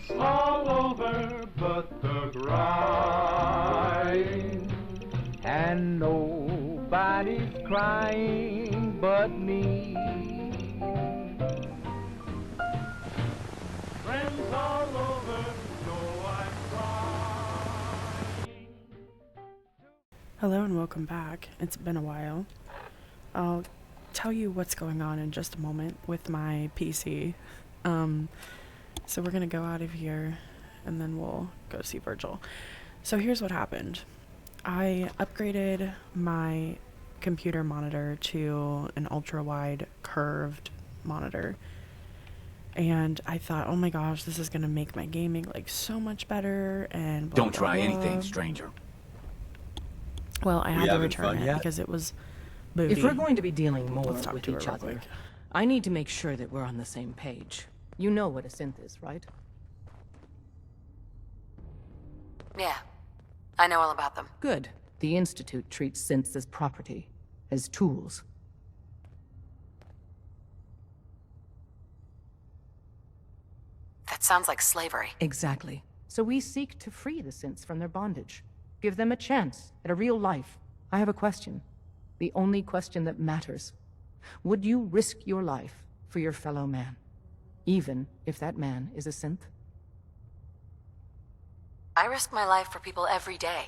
It's all over but the grind. And nobody's crying but me. Friends all over know I'm crying. Hello and welcome back. It's been a while. I'll tell you what's going on in just a moment with my PC. So we're gonna go out of here and then we'll go see Virgil. So here's what happened. I upgraded my computer monitor to an ultra-wide curved monitor. And I thought, oh my gosh, this is gonna make my gaming like so much better and blah, Don't blah, try blah. anything, stranger. Well, I had to return it because it was booty. If we're going to be dealing more Let's talk with to her each real other, quick. I need to make sure that we're on the same page. You know what a synth is, right? Yeah, I know all about them. Good. The Institute treats synths as property, as tools. That sounds like slavery. Exactly. So we seek to free the synths from their bondage. Give them a chance at a real life. I have a question. The only question that matters. Would you risk your life for your fellow man? Even if that man is a synth? I risk my life for people every day.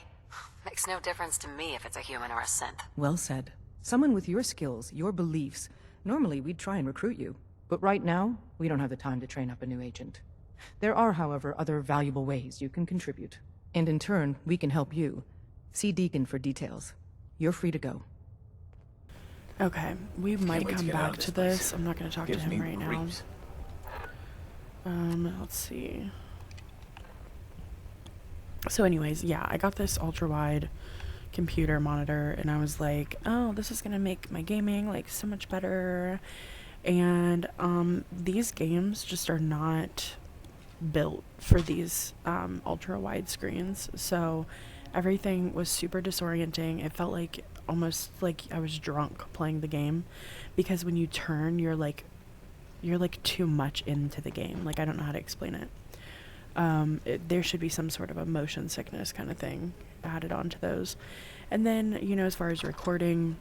Makes no difference to me if it's a human or a synth. Well said. Someone with your skills, your beliefs. Normally, we'd try and recruit you. But right now, we don't have the time to train up a new agent. There are, however, other valuable ways you can contribute. And in turn, we can help you. See Deacon for details. You're free to go. Okay, we might wait to come get out back of to this this. place. I'm not going to talk to Gives him me right now. creeps. Let's see. So anyways, yeah, I got this ultra-wide computer monitor and I was like, oh, this is going to make my gaming like so much better. And these games just are not built for these ultra-wide screens. So everything was super disorienting. It felt like almost like I was drunk playing the game, because when you turn, you're like too much into the game. Like, I don't know how to explain it. There should be some sort of a motion sickness kind of thing added onto those. And then, you know, as far as recording,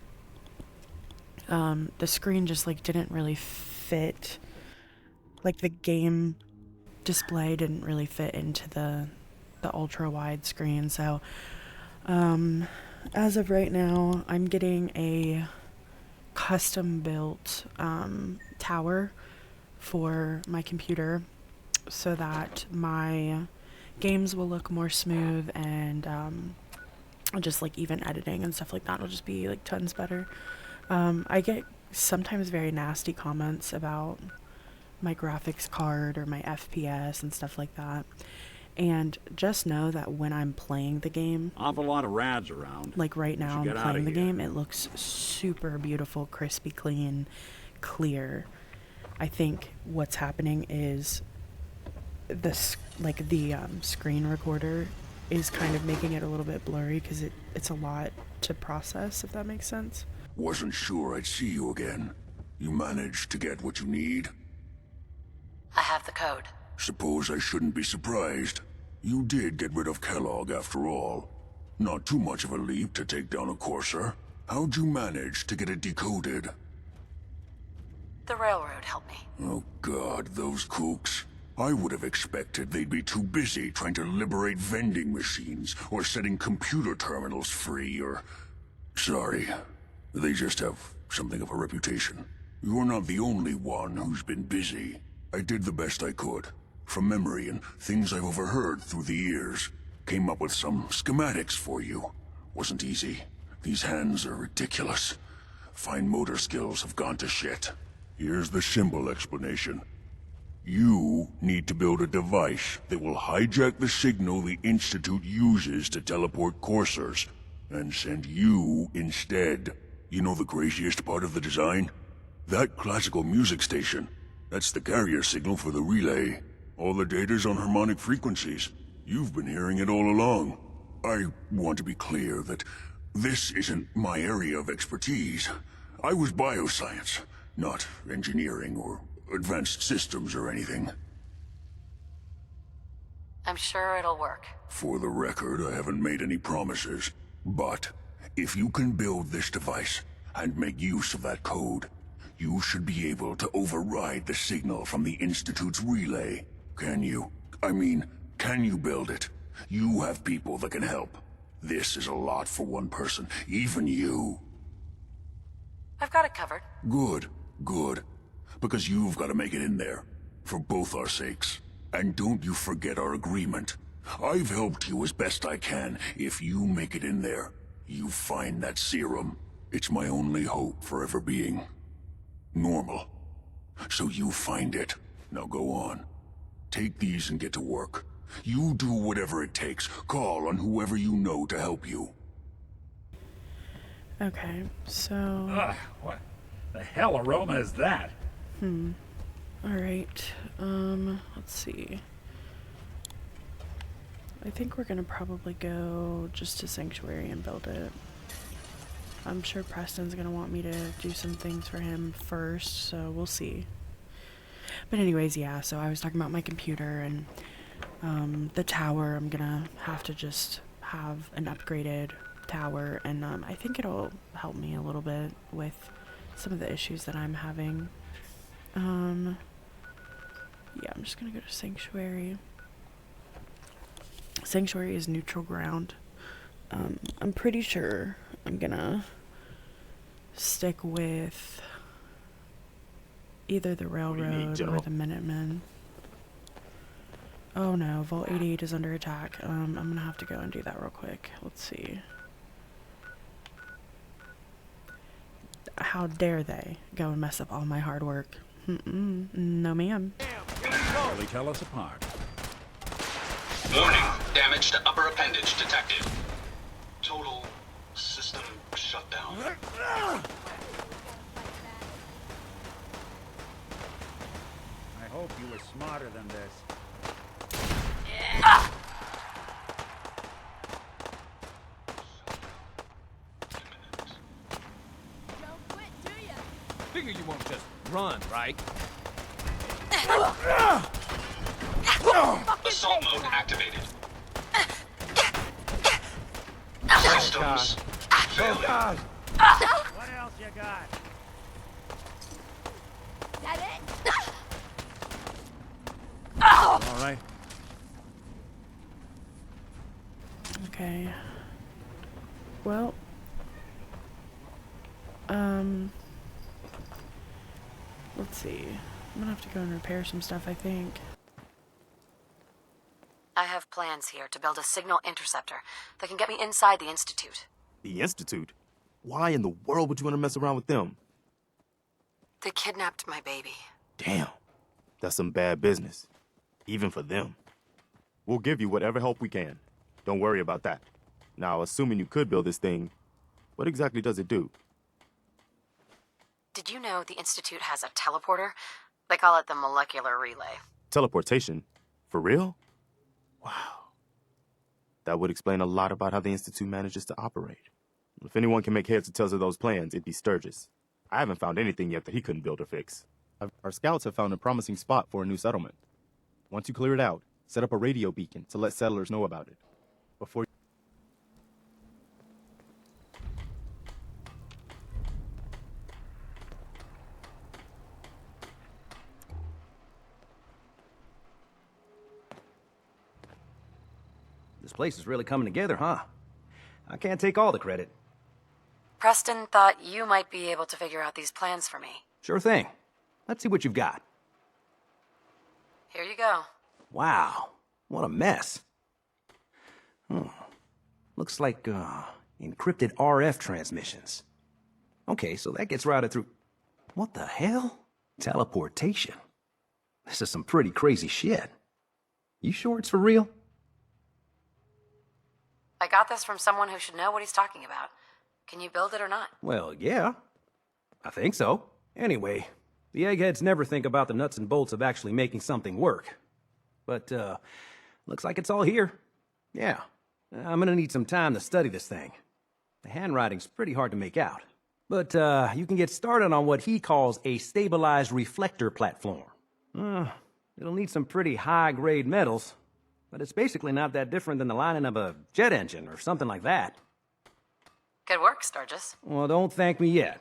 the screen just like didn't really fit, like the game display didn't really fit into the ultra wide screen. So as of right now, I'm getting a custom built tower for my computer so that my games will look more smooth, and just like even editing and stuff like that will just be like tons better. I get sometimes very nasty comments about my graphics card or my FPS and stuff like that. And just know that when I'm playing the game, Awful lot of rads around. like right now I'm get outta playing the here. game, it looks super beautiful, crispy clean, clear. I think what's happening is this, like the screen recorder is kind of making it a little bit blurry because it's a lot to process, if that makes sense. Wasn't sure I'd see you again. You managed to get what you need? I have the code. Suppose I shouldn't be surprised. You did get rid of Kellogg after all. Not too much of a leap to take down a Courser. How'd you manage to get it decoded? The railroad helped me. Oh god, those kooks. I would have expected they'd be too busy trying to liberate vending machines or setting computer terminals free, or... Sorry. They just have something of a reputation. You're not the only one who's been busy. I did the best I could. From memory and things I've overheard through the years. Came up with some schematics for you. Wasn't easy. These hands are ridiculous. Fine motor skills have gone to shit. Here's the simple explanation. You need to build a device that will hijack the signal the Institute uses to teleport coursers, and send you instead. You know the craziest part of the design? That classical music station. That's the carrier signal for the relay. All the data's on harmonic frequencies. You've been hearing it all along. I want to be clear that this isn't my area of expertise. I was bioscience, not engineering or advanced systems or anything. I'm sure it'll work. For the record, I haven't made any promises. But if you can build this device and make use of that code, you should be able to override the signal from the Institute's relay. Can you? I mean, can you build it? You have people that can help. This is a lot for one person, even you. I've got it covered. Good, good. Because you've got to make it in there. For both our sakes. And don't you forget our agreement. I've helped you as best I can. If you make it in there, you find that serum. It's my only hope for ever being normal. So you find it. Now go on. Take these and get to work. You do whatever it takes. Call on whoever you know to help you. Okay, so... Ugh, what the hell aroma is that? Alright, let's see. I think we're gonna probably go just to Sanctuary and build it. I'm sure Preston's gonna want me to do some things for him first, so we'll see. But anyways, yeah, so I was talking about my computer and the tower. I'm gonna have to just have an upgraded tower, and I think it'll help me a little bit with some of the issues that I'm having. Yeah, I'm just gonna go to Sanctuary. Sanctuary is neutral ground. I'm pretty sure I'm gonna stick with either the railroad or the Minutemen. Oh no, Vault 88 is under attack. I'm gonna have to go and do that real quick. Let's see. How dare they go and mess up all my hard work? No ma'am. Really tell us apart. Warning, damage to upper appendage detected. Total system shutdown. I hope you were smarter than this. Figure you won't just run, right? Assault mode activated. Oh Systems failing. God! What else you got? All right. Okay. Well, let's see. I'm gonna have to go and repair some stuff, I think. I have plans here to build a signal interceptor that can get me inside the Institute. The Institute? Why in the world would you want to mess around with them? They kidnapped my baby. Damn. That's some bad business. Even for them. We'll give you whatever help we can. Don't worry about that. Now, assuming you could build this thing, what exactly does it do? Did you know the Institute has a teleporter? They call it the molecular relay. Teleportation? For real? Wow. That would explain a lot about how the Institute manages to operate. If anyone can make heads or tails of those plans, it'd be Sturgis. I haven't found anything yet that he couldn't build or fix. Our scouts have found a promising spot for a new settlement. Once you clear it out, set up a radio beacon to let settlers know about it. Before This place is really coming together, huh? I can't take all the credit. Preston thought you might be able to figure out these plans for me. Sure thing. Let's see what you've got. Here you go. Wow, what a mess. Looks like, encrypted RF transmissions. Okay, so that gets routed through... What the hell? Teleportation. This is some pretty crazy shit. You sure it's for real? I got this from someone who should know what he's talking about. Can you build it or not? Well, yeah. I think so. Anyway, the eggheads never think about the nuts and bolts of actually making something work. But, looks like it's all here. Yeah. I'm gonna need some time to study this thing. The handwriting's pretty hard to make out. But, you can get started on what he calls a stabilized reflector platform. It'll need some pretty high-grade metals, but it's basically not that different than the lining of a jet engine or something like that. Good work, Sturgis. Well, don't thank me yet.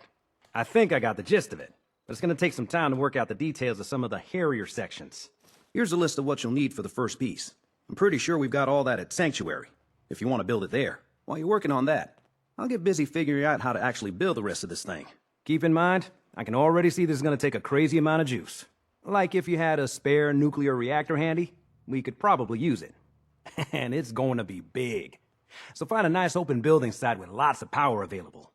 I think I got the gist of it, but it's gonna take some time to work out the details of some of the hairier sections. Here's a list of what you'll need for the first piece. I'm pretty sure we've got all that at Sanctuary, if you want to build it there. While you're working on that, I'll get busy figuring out how to actually build the rest of this thing. Keep in mind, I can already see this is gonna take a crazy amount of juice. Like if you had a spare nuclear reactor handy, we could probably use it. And it's going to be big. So find a nice open building site with lots of power available.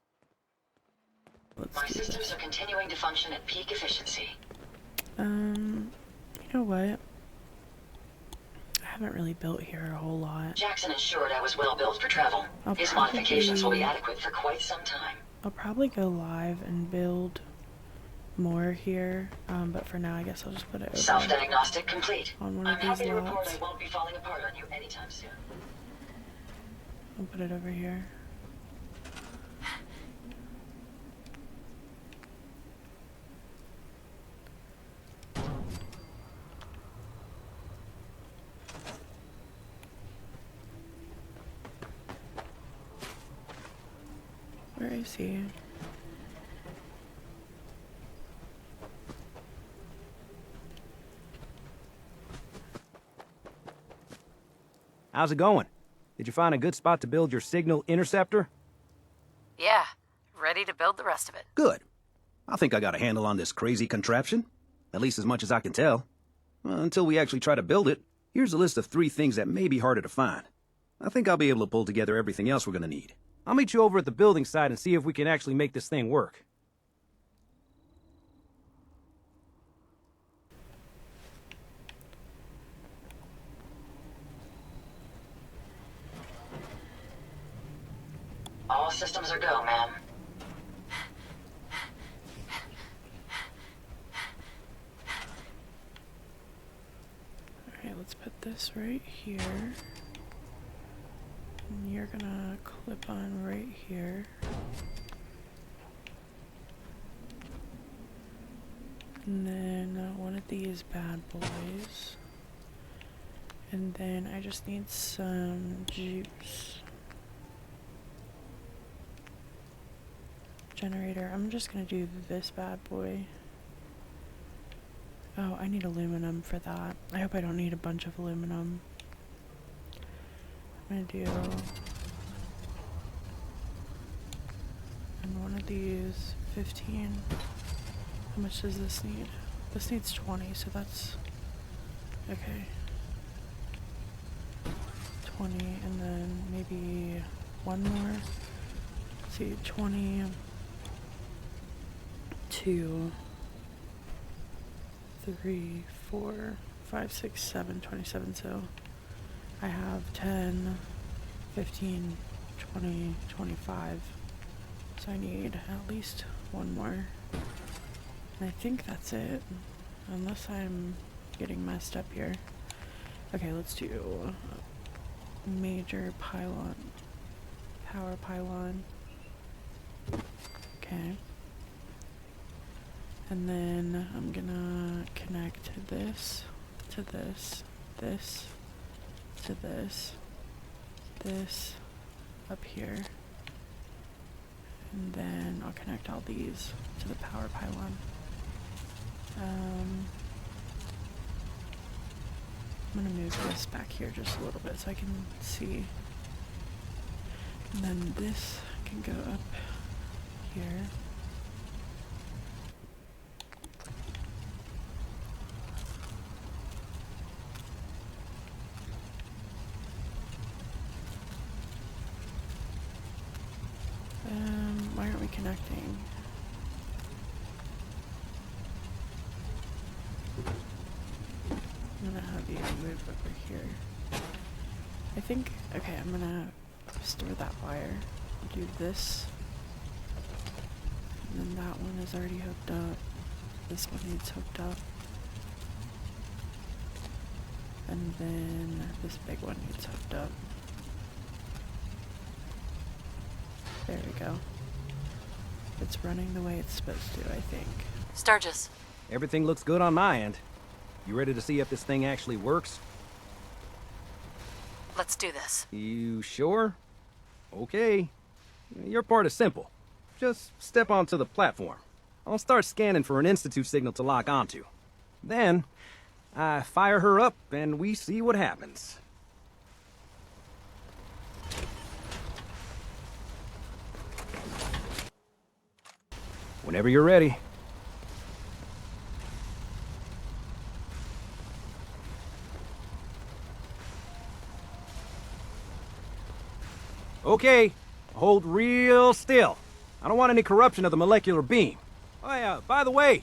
My systems are continuing to function at peak efficiency. You know what? I haven't really built here a whole lot. Jackson ensured I was well built for travel. His modifications will be adequate for quite some time. I'll probably go live and build more here, but for now I guess I'll just put it over Self-diagnostic complete. on one I'm of happy these to report lots. I won't be falling apart on you anytime soon. I'll put it over here. Where is he? How's it going? Did you find a good spot to build your signal interceptor? Yeah, ready to build the rest of it. Good. I think I got a handle on this crazy contraption. At least as much as I can tell. Until we actually try to build it, here's a list of 3 things that may be harder to find. I think I'll be able to pull together everything else we're gonna need. I'll meet you over at the building site and see if we can actually make this thing work. All systems are go, ma'am. Alright, let's put this right here. And you're gonna clip on right here. And then one of these bad boys. And then I just need some juice. Generator. I'm just gonna do this bad boy. Oh, I need aluminum for that. I hope I don't need a bunch of aluminum. I'm gonna do and one of these 15. How much does this need? This needs 20, so that's okay. 20, and then maybe one more. Let's see, 20, 2, 3, 4, 5, 6, 7, 27. So I have 10, 15, 20, 25. So I need at least one more. And I think that's it. Unless I'm getting messed up here. Okay, let's do major pylon. Power pylon. Okay. And then I'm gonna connect this to this, this to this, this up here. And then I'll connect all these to the power pylon. I'm gonna move this back here just a little bit so I can see. And then this can go up here. Why aren't we connecting? I'm gonna have you move over here. I think, okay, I'm gonna store that wire. Do this. And then that one is already hooked up. This one needs hooked up. And then this big one needs hooked up. There we go. It's running the way it's supposed to, I think. Sturgis. Everything looks good on my end. You ready to see if this thing actually works? Let's do this. You sure? Okay. Your part is simple. Just step onto the platform. I'll start scanning for an Institute signal to lock onto. Then, I fire her up and we see what happens. Whenever you're ready. Okay, hold real still. I don't want any corruption of the molecular beam. Oh yeah, by the way,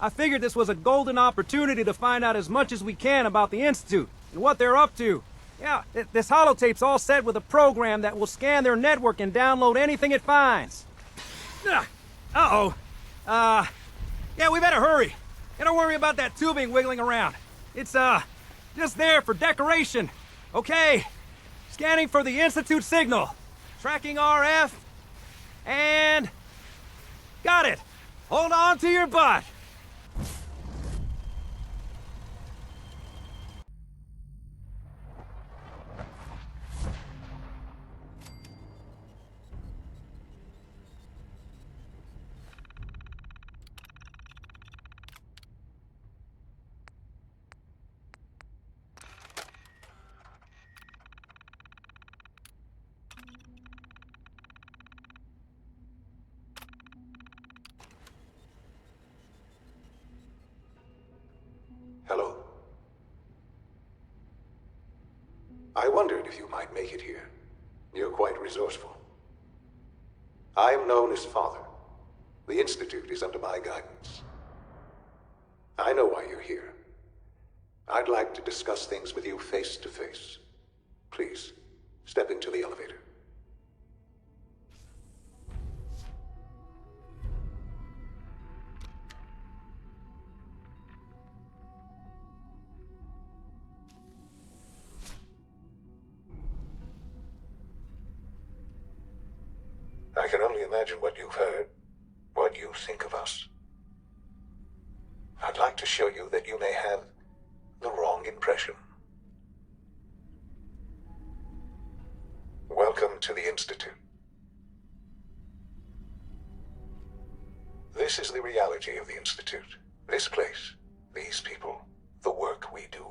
I figured this was a golden opportunity to find out as much as we can about the Institute and what they're up to. Yeah, this holotape's all set with a program that will scan their network and download anything it finds. Uh-oh. Yeah, we better hurry. And don't worry about that tubing wiggling around. It's, just there for decoration. Okay, scanning for the Institute signal. Tracking RF. And... got it. Hold on to your butt. Hello. I wondered if you might make it here. You're quite resourceful. I am known as Father. The Institute is under my guidance. I know why you're here. I'd like to discuss things with you face to face. Please, step into the elevator. I can only imagine what you've heard, what you think of us. I'd like to show you that you may have the wrong impression. Welcome to the Institute. This is the reality of the Institute. This place, these people, the work we do.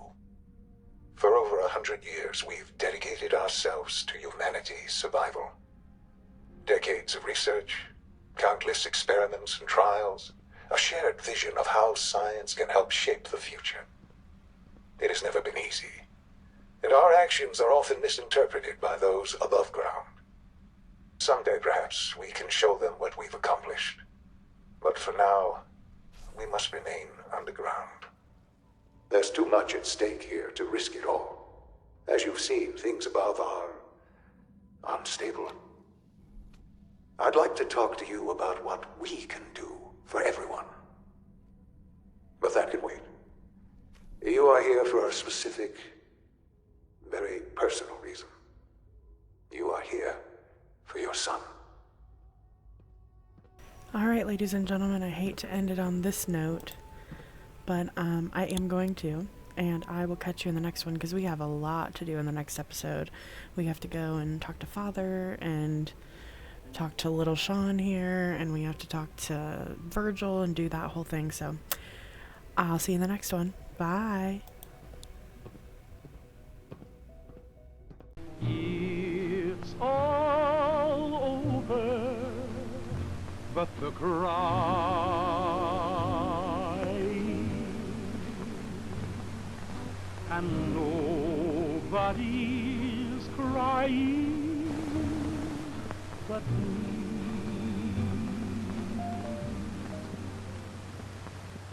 For over 100 years, we've dedicated ourselves to humanity's survival. Decades of research, countless experiments and trials, a shared vision of how science can help shape the future. It has never been easy, and our actions are often misinterpreted by those above ground. Someday, perhaps, we can show them what we've accomplished. But for now, we must remain underground. There's too much at stake here to risk it all. As you've seen, things above are unstable. I'd like to talk to you about what we can do for everyone. But that can wait. You are here for a specific, very personal reason. You are here for your son. Alright, ladies and gentlemen, I hate to end it on this note, but I am going to, and I will catch you in the next one, because we have a lot to do in the next episode. We have to go and talk to Father, and talk to little Sean here, and we have to talk to Virgil and do that whole thing. So I'll see you in the next one. Bye. It's all over, but the cry, and nobody's crying but me.